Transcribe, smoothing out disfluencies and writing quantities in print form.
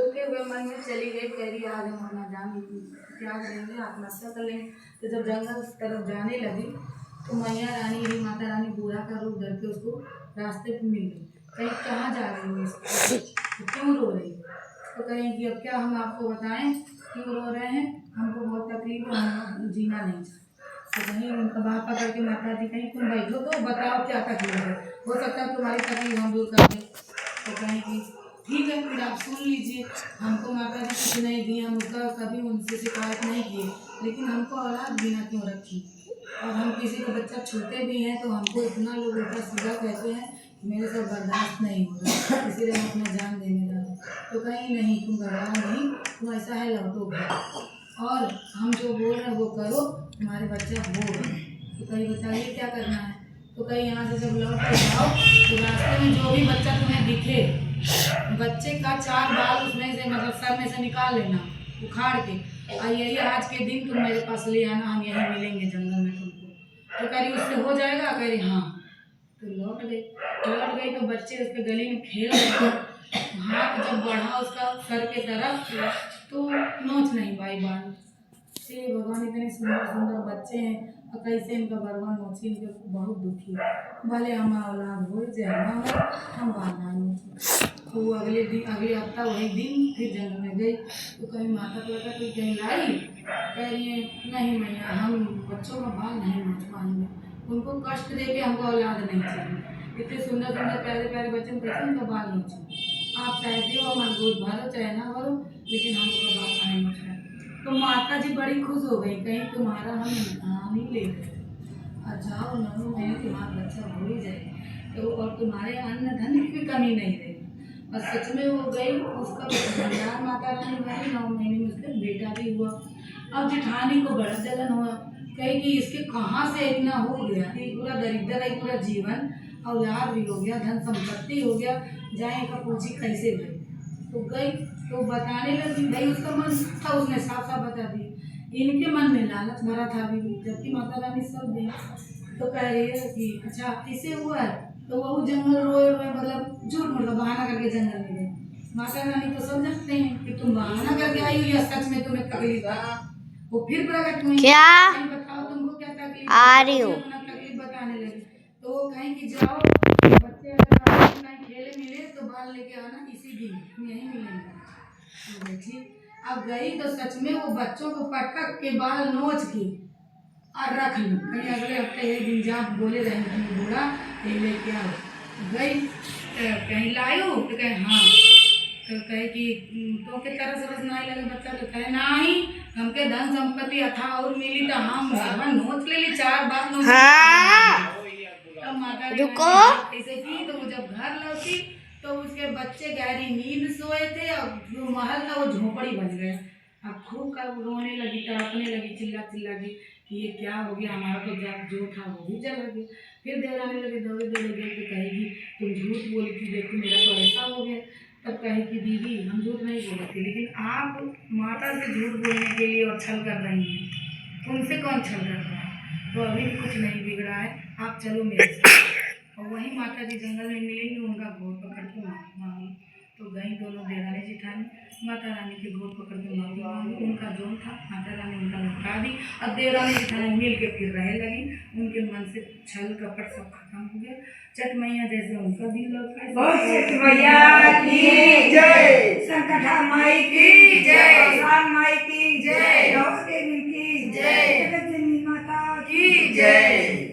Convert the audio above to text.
सोते हुए मन में चली गई, कह रही आज हम अपना जान त्याग लेंगे, आत्महत्या कर लेंगे। तो जब जंगल तरफ जाने लगी तो मैया रानी ही माता रानी बूढ़ा का रूप धर के उसको रास्ते पे मिल गई। कहीं कहाँ जा रही हो, तो क्यों रो रही हो? तो कहें कि अब क्या हम आपको बताएं क्यों रो रहे हैं, हमको बहुत तकलीफ है, हम जीना नहीं चाहते। तो कहीं उनका बाप पकड़ के माता जी कहीं तुम बैठो तो बताओ क्या तकलीफ है, हो सकता है तुम्हारी तकलीफ हम दूर कर दें। तो कहें कि ठीक है फिर आप सुन लीजिए, हमको माता जी कुछ नहीं दी, हम उसका कभी उनसे शिकायत नहीं किए, लेकिन हमको औलाद बिना क्यों रखी, और हम किसी का बच्चा छूते भी हैं तो हमको इतना लोग उल्टा सीधा कहते हैं कि मेरे से बर्दाश्त नहीं हो रहा, इसीलिए मैं अपना जान देने लगा। तो कहीं नहीं, तुम घबराओ नहीं, तुम ऐसा है लौटो घर, और हम जो बोल रहे हैं वो करो, तुम्हारे बच्चा होगा। तो कहीं बताइए क्या करना है। तो कहीं यहाँ से जब लौट के जाओ तो रास्ते में जो भी बच्चा तुम्हें दिखे, बच्चे का 4 बाल उसमें से मतलब सर में से निकाल लेना उखाड़ के, और यही आज के दिन तुम मेरे पास ले आना, हम यहीं मिलेंगे जंगल में तुमको। तो कह रही उससे हो जाएगा, कह रही हाँ। तो लौट गई तो बच्चे उसके गले में खेल रहे थे, हाथ जब बढ़ा उसका सर के तरफ तो नोच नहीं पाई बाल से। भगवान इतने सुंदर सुंदर बच्चे हैं और कैसे इनका बरवा नोची, इनके बहुत दुखी भले हम औलाद हो जाए ना, हम बाल नोची। तो वो अगले हफ्ता वही दिन फिर जंगल में गई तो कहीं माता को लगा कोई कहीं लाई, कह रही है नहीं मैया हम बच्चों का बाल नहीं नोच पाएंगे, उनको कष्ट दे के हमको औलाद नहीं चाहिए। इतने सुंदर सुंदर प्यारे प्यारे बच्चे को कैसे उनका बाल नोचो, आप चाहे दो हमारे गोद भरो चाहे ना भरो, लेकिन हम उनका बाल नहीं नोच पाए। तो माता जी बड़ी खुश हो गई, कहीं तुम्हारा हम इम्तहान ही ले गए, और जाओ 9 महीने तुम्हारा बच्चा हो ही जाए तो, और तुम्हारे अन्न धन की भी कमी नहीं रहेगी। और सच में वो गई, उसका भंडार माता रानी भरी, 9 महीने में उसका बेटा भी हुआ। अब जेठानी को बड़ा जलन हुआ, कही कि इसके कहाँ से इतना हो गया, ये पूरा दरिद्र है, पूरा जीवन औलाद भी हो गया, धन संपत्ति हो गया, जाए का पूछी कैसे गई। तो गई तो बताने लगी, भाई उसका मन था, उसने साफ साफ बता दी। इनके मन में लालच भरा था अभी, जबकि माता रानी सब दी। तो कह रही है कि अच्छा इसे हुआ है, तो वो जंगल रोए रोए मतलब झूठ मूठ का बहाना करके जंगल में गई। माता रानी तो सब जानते हैं कि तुम बहाना करके आई हो या सच में तुम्हें तकलीफ है। वो फिर प्रकट हुई, क्या बताओ तुमको क्या तकलीफ आ रही हो, अपना तकलीफ बताने लगी। तो वो कहीं कि जाओ बच्चे अगर कहीं खेले मिले तो बाल लेके आना, इसी दिन हम यहीं मिलेंगे। तो देखिए अब गई तो सच में वो बच्चों को पटक के बाल नोच के और रख ली, कहीं अगले हफ्ते एक दिन जब बोले रहेंगे बूढ़ा ये लेके आओ। गई तो कहीं लायो, तो कहे हाँ, तो कहे कि तो के तरह सरस नहीं लगे बच्चा, तो कहे नहीं हमके धन संपत्ति अथा और मिली तो हम सब नोच ले ली 4 बार नोच। अब माता रुको ऐसे की, तो वो जब घर लौटी तो उसके बच्चे गहरी नींद सोए थे और जो महल था वो झोपड़ी बन गया। अब खूब का रोने लगी, तड़पने लगी, चिल्ला चिल्ला के कि ये क्या हो गया, हमारा तो जब जो था वो भी चला गया। फिर देवरानी लगे दौड़े दौड़े गए तो कहेगी तुम झूठ बोली थी, देखो मेरा तो ऐसा हो गया। तब कहे कि दीदी हम झूठ नहीं बोले थे, लेकिन आप माता से झूठ बोलने के लिए और छल कर रही हैं, उनसे कौन छल कर रहा है, तो अभी भी कुछ नहीं बिगड़ा है, आप चलो मेरे साथ। और वही माता जी जंगल में मिलेंगी, उनका घोड़ पकड़ के माफी मांगी। तो गई दोनों देवरानी जेठानी, माता रानी के घोड़ पकड़ के माफी मांगी, उनका जोन था माता रानी उनका निपटा दी। अब देवरानी जेठानी मिल के फिर रहे लगी, उनके मन से छल कपट सब खत्म हो गया। छठ मैया जैसे उनका दिल लौटा, संकटा माई की जय, माई की जय, देवी की जय, जगत जननी माता की जय।